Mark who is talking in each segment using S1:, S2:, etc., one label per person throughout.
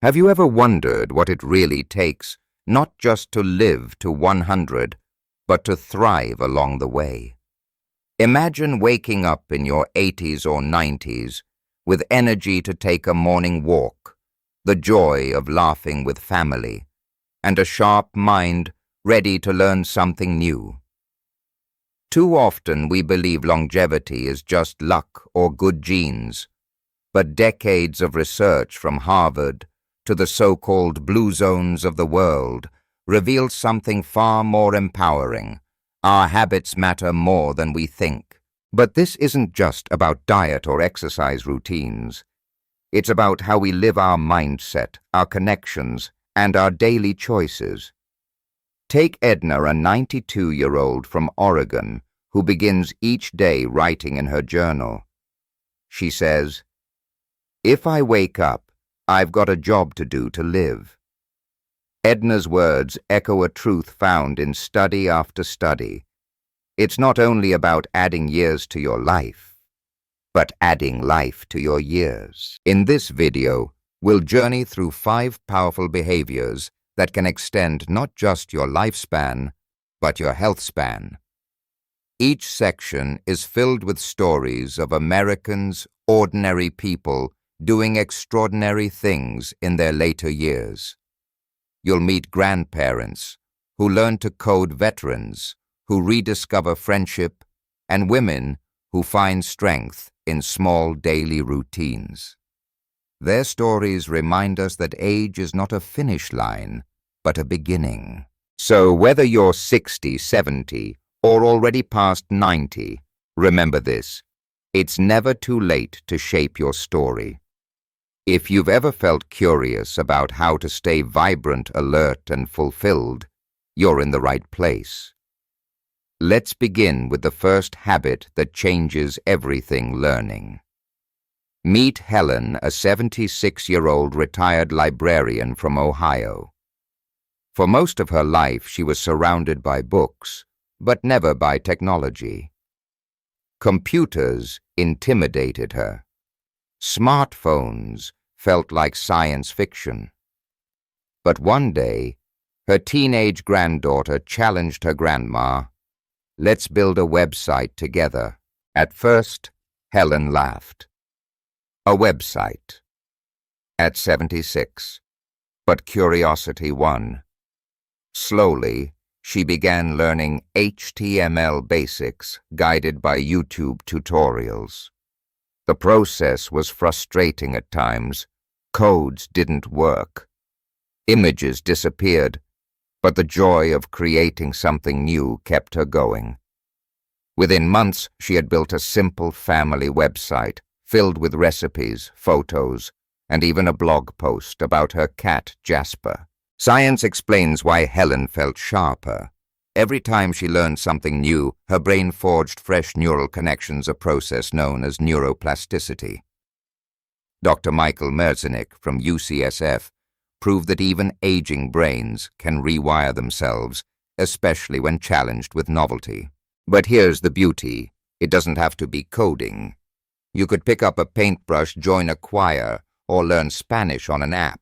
S1: Have you ever wondered what it really takes, not just to live to 100, but to thrive along the way? Imagine waking up in your 80s or 90s with energy to take a morning walk, the joy of laughing with family, and a sharp mind ready to learn something new. Too often we believe longevity is just luck or good genes, but decades of research from Harvard to the so-called blue zones of the world reveal something far more empowering. Our habits matter more than we think. But this isn't just about diet or exercise routines. It's about how we live our mindset, our connections, and our daily choices. Take Edna, a 92-year-old from Oregon, who begins each day writing in her journal. She says, "If I wake up, I've got a job to do to live." Edna's words echo a truth found in study after study. It's not only about adding years to your life, but adding life to your years. In this video, we'll journey through 5 powerful behaviors that can extend not just your lifespan, but your health span. Each section is filled with stories of Americans, ordinary people, doing extraordinary things in their later years. You'll meet grandparents who learn to code, veterans who rediscover friendship, and women who find strength in small daily routines. Their stories remind us that age is not a finish line, but a beginning. So whether you're 60, 70, or already past 90, remember this: it's never too late to shape your story. If you've ever felt curious about how to stay vibrant, alert, and fulfilled, you're in the right place. Let's begin with the first habit that changes everything: learning. Meet Helen, a 76-year-old retired librarian from Ohio. For most of her life, she was surrounded by books, but never by technology. Computers intimidated her. Smartphones felt like science fiction. But one day, her teenage granddaughter challenged her grandma, "Let's build a website together." At first, Helen laughed. A website. At 76. But curiosity won. Slowly, she began learning HTML basics, guided by YouTube tutorials. The process was frustrating at times. Codes didn't work. Images disappeared, but the joy of creating something new kept her going. Within months, she had built a simple family website filled with recipes, photos, and even a blog post about her cat, Jasper. Science explains why Helen felt sharper. Every time she learned something new, her brain forged fresh neural connections, a process known as neuroplasticity. Dr. Michael Merzenich from UCSF proved that even aging brains can rewire themselves, especially when challenged with novelty. But here's the beauty: it doesn't have to be coding. You could pick up a paintbrush, join a choir, or learn Spanish on an app.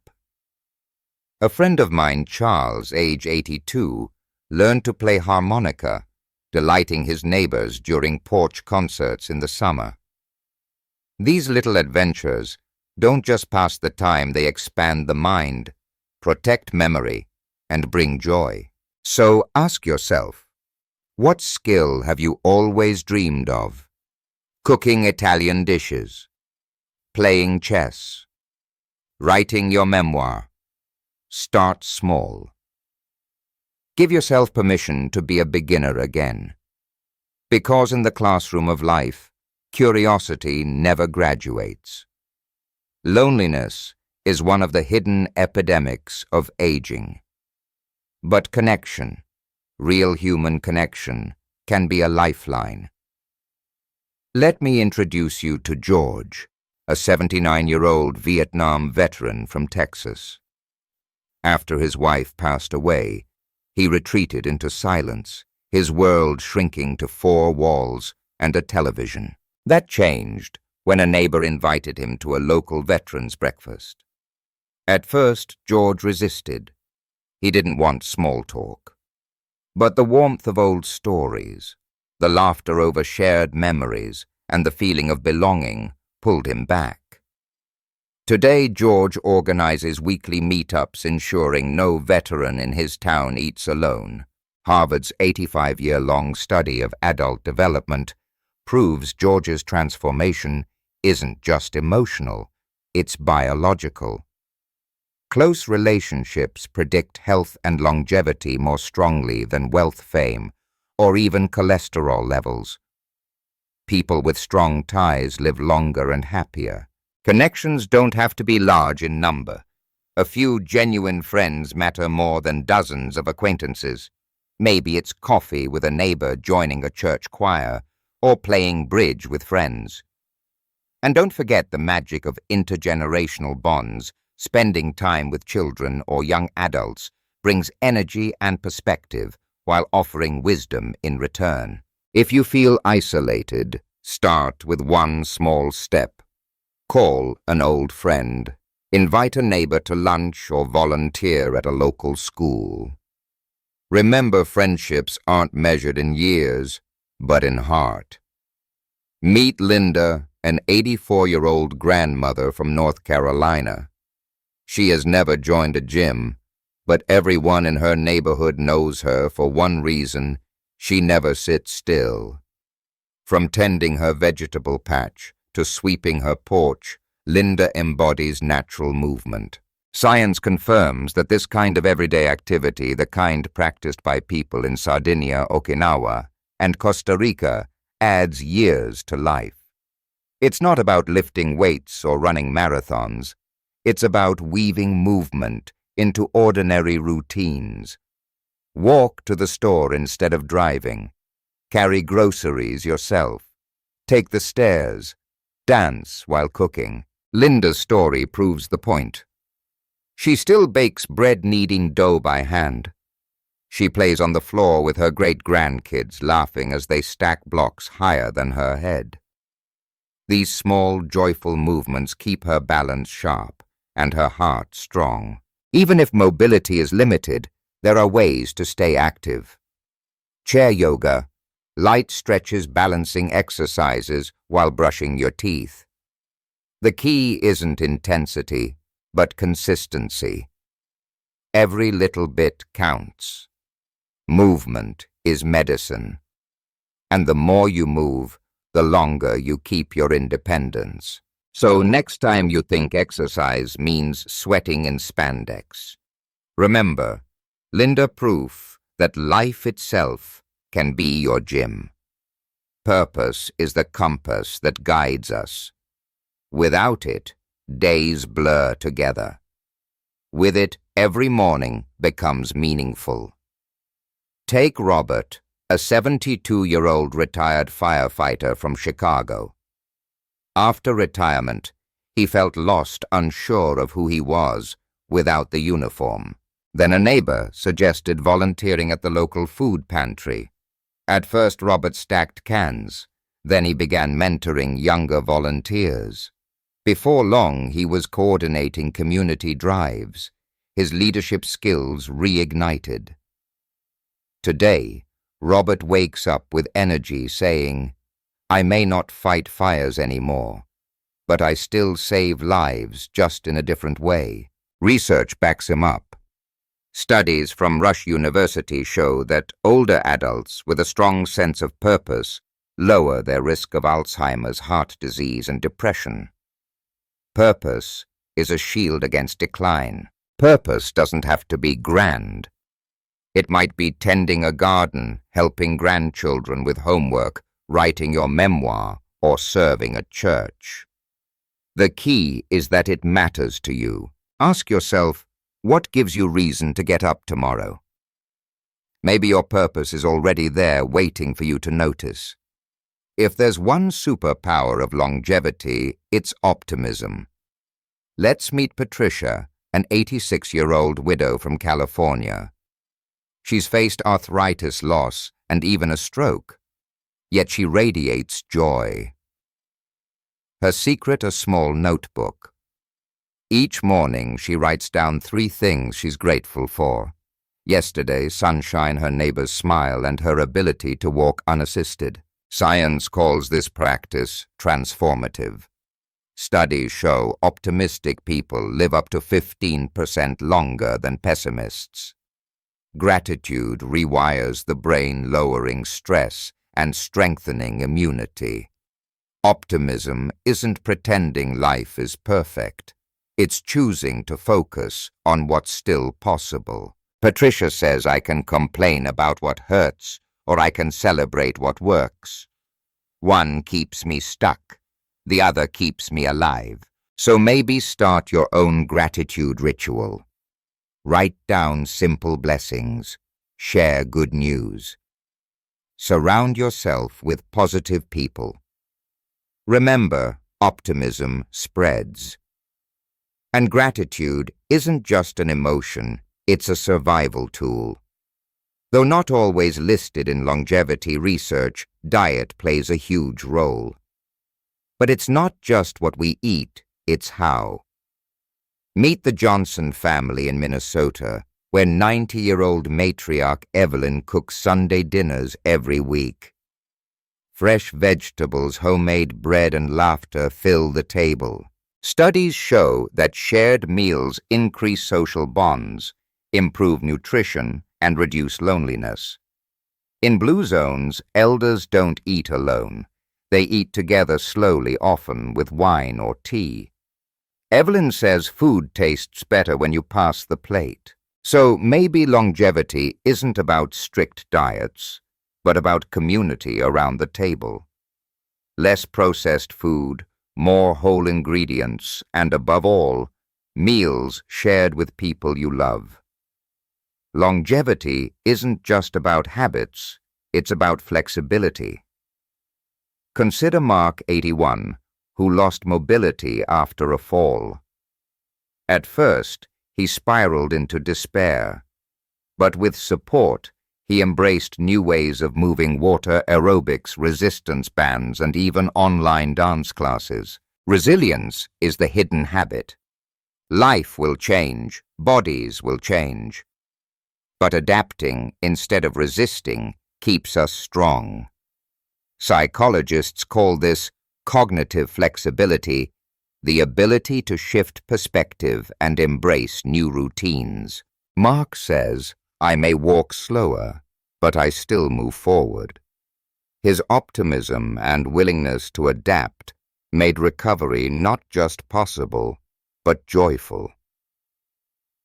S1: A friend of mine, Charles, age 82, learned to play harmonica, delighting his neighbors during porch concerts in the summer. These little adventures don't just pass the time, they expand the mind, protect memory, and bring joy. So ask yourself, what skill have you always dreamed of? Cooking Italian dishes, playing chess, writing your memoir. Start small. Give yourself permission to be a beginner again. Because in the classroom of life, curiosity never graduates. Loneliness is one of the hidden epidemics of aging. But connection, real human connection, can be a lifeline. Let me introduce you to George, a 79-year-old Vietnam veteran from Texas. After his wife passed away, he retreated into silence, his world shrinking to 4 walls and a television. That changed when a neighbor invited him to a local veterans breakfast. At first, George resisted. He didn't want small talk. But the warmth of old stories, the laughter over shared memories, and the feeling of belonging pulled him back. Today, George organizes weekly meetups ensuring no veteran in his town eats alone. Harvard's 85-year-long study of adult development proves George's transformation isn't just emotional, it's biological. Close relationships predict health and longevity more strongly than wealth, fame, or even cholesterol levels. People with strong ties live longer and happier. Connections don't have to be large in number. A few genuine friends matter more than dozens of acquaintances. Maybe it's coffee with a neighbor joining a church choir, or playing bridge with friends. And don't forget the magic of intergenerational bonds. Spending time with children or young adults brings energy and perspective while offering wisdom in return. If you feel isolated, start with one small step. Call an old friend. Invite a neighbor to lunch or volunteer at a local school. Remember, friendships aren't measured in years, but in heart. Meet Linda, an 84-year-old grandmother from North Carolina. She has never joined a gym, but everyone in her neighborhood knows her for one reason: she never sits still. From tending her vegetable patch to sweeping her porch, Linda embodies natural movement. Science confirms that this kind of everyday activity, the kind practiced by people in Sardinia, Okinawa, and Costa Rica, adds years to life. It's not about lifting weights or running marathons. It's about weaving movement into ordinary routines. Walk to the store instead of driving. Carry groceries yourself. Take the stairs. Dance while cooking. Linda's story proves the point. She still bakes bread-kneading dough by hand. She plays on the floor with her great-grandkids, laughing as they stack blocks higher than her head. These small, joyful movements keep her balance sharp and her heart strong. Even if mobility is limited, there are ways to stay active. Chair yoga, light stretches, balancing exercises while brushing your teeth. The key isn't intensity, but consistency. Every little bit counts. Movement is medicine. And the more you move, the longer you keep your independence. So next time you think exercise means sweating in spandex, remember, Linda proof that life itself can be your gym. Purpose is the compass that guides us. Without it, days blur together. With it, every morning becomes meaningful. Take Robert, a 72-year-old retired firefighter from Chicago. After retirement, he felt lost, unsure of who he was without the uniform. Then a neighbor suggested volunteering at the local food pantry. At first, Robert stacked cans. Then he began mentoring younger volunteers. Before long, he was coordinating community drives, his leadership skills reignited. Today, Robert wakes up with energy, saying, "I may not fight fires anymore, but I still save lives, just in a different way." Research backs him up. Studies from Rush University show that older adults with a strong sense of purpose lower their risk of Alzheimer's, heart disease, and depression. Purpose is a shield against decline. Purpose doesn't have to be grand. It might be tending a garden, helping grandchildren with homework, writing your memoir, or serving at church. The key is that it matters to you. Ask yourself, what gives you reason to get up tomorrow? Maybe your purpose is already there, waiting for you to notice. If there's one superpower of longevity, it's optimism. Let's meet Patricia, an 86-year-old widow from California. She's faced arthritis, loss, and even a stroke. Yet she radiates joy. Her secret, a small notebook. Each morning, she writes down 3 things she's grateful for. Yesterday, sunshine, her neighbor's smile, and her ability to walk unassisted. Science calls this practice transformative. Studies show optimistic people live up to 15% longer than pessimists. Gratitude rewires the brain, lowering stress and strengthening immunity. Optimism isn't pretending life is perfect. It's choosing to focus on what's still possible. Patricia says I can complain about what hurts, or I can celebrate what works. One keeps me stuck, the other keeps me alive. So maybe start your own gratitude ritual. Write down simple blessings. Share good news. Surround yourself with positive people. Remember, optimism spreads. And gratitude isn't just an emotion, it's a survival tool. Though not always listed in longevity research, diet plays a huge role. But it's not just what we eat, it's how. Meet the Johnson family in Minnesota, where 90-year-old matriarch Evelyn cooks Sunday dinners every week. Fresh vegetables, homemade bread, and laughter fill the table. Studies show that shared meals increase social bonds, improve nutrition, and reduce loneliness. In blue zones, elders don't eat alone. They eat together slowly, often with wine or tea. Evelyn says food tastes better when you pass the plate. So maybe longevity isn't about strict diets, but about community around the table. Less processed food, more whole ingredients, and above all, meals shared with people you love. Longevity isn't just about habits, it's about flexibility. Consider Mark, 81, who lost mobility after a fall. At first, he spiraled into despair, but with support, he embraced new ways of moving: water aerobics, resistance bands, and even online dance classes. Resilience is the hidden habit. Life will change, bodies will change. But adapting instead of resisting keeps us strong. Psychologists call this cognitive flexibility, the ability to shift perspective and embrace new routines. Mark says, I may walk slower, but I still move forward. His optimism and willingness to adapt made recovery not just possible, but joyful.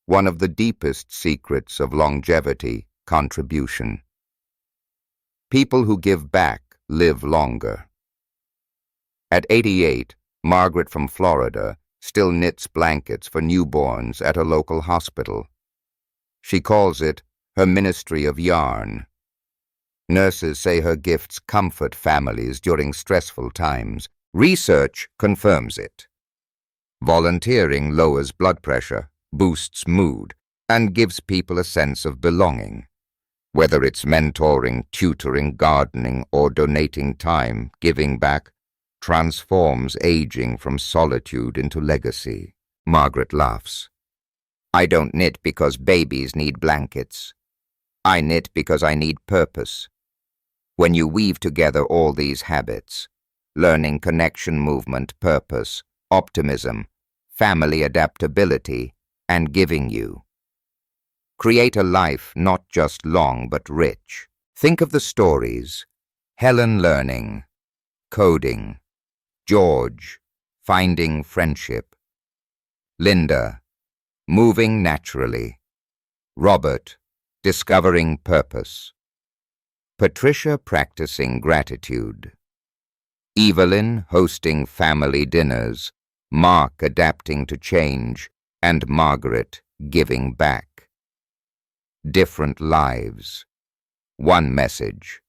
S1: One of the deepest secrets of longevity: contribution. People who give back live longer. At 88, Margaret from Florida still knits blankets for newborns at a local hospital. She calls it her ministry of yarn. Nurses say her gifts comfort families during stressful times. Research confirms it. Volunteering lowers blood pressure, boosts mood, and gives people a sense of belonging. Whether it's mentoring, tutoring, gardening, or donating time, giving back transforms aging from solitude into legacy. Margaret laughs. I don't knit because babies need blankets. I knit because I need purpose. When you weave together all these habits, learning, connection, movement, purpose, optimism, family adaptability, and giving, you create a life not just long but rich. Think of the stories: Helen learning, coding; George finding friendship; Linda moving naturally; Robert discovering purpose; Patricia practicing gratitude; Evelyn hosting family dinners; Mark adapting to change; and Margaret giving back. Different lives, one message.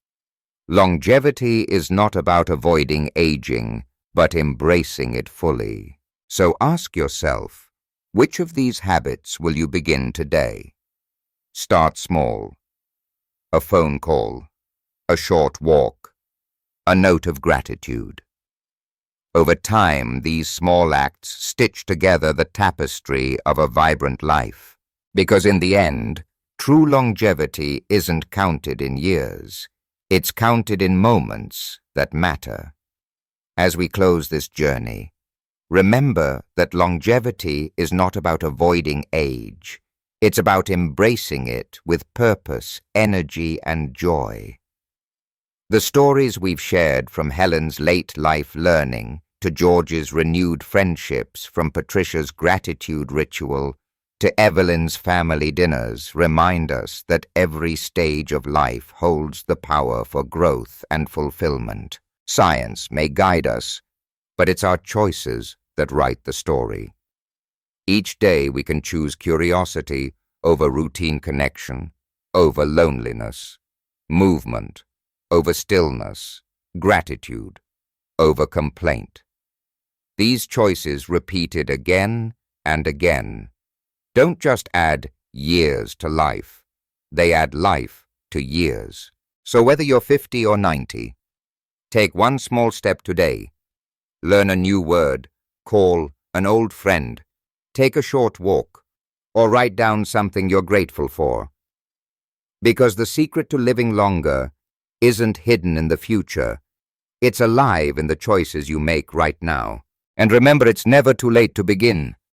S1: Longevity is not about avoiding aging, but embracing it fully. So ask yourself, which of these habits will you begin today? Start small. A phone call, a short walk, a note of gratitude. Over time, these small acts stitch together the tapestry of a vibrant life. Because in the end, true longevity isn't counted in years. It's counted in moments that matter. As we close this journey, remember that longevity is not about avoiding age. It's about embracing it with purpose, energy, and joy. The stories we've shared, from Helen's late life learning to George's renewed friendships, from Patricia's gratitude ritual to Evelyn's family dinners, remind us that every stage of life holds the power for growth and fulfillment. Science may guide us, but it's our choices that write the story. Each day we can choose curiosity over routine connection, over loneliness, movement over stillness, gratitude over complaint. These choices, repeated again and again, don't just add years to life, they add life to years. So whether you're 50 or 90, take one small step today. Learn a new word, call an old friend, take a short walk, or write down something you're grateful for. Because the secret to living longer isn't hidden in the future. It's alive in the choices you make right now. And remember, it's never too late to begin.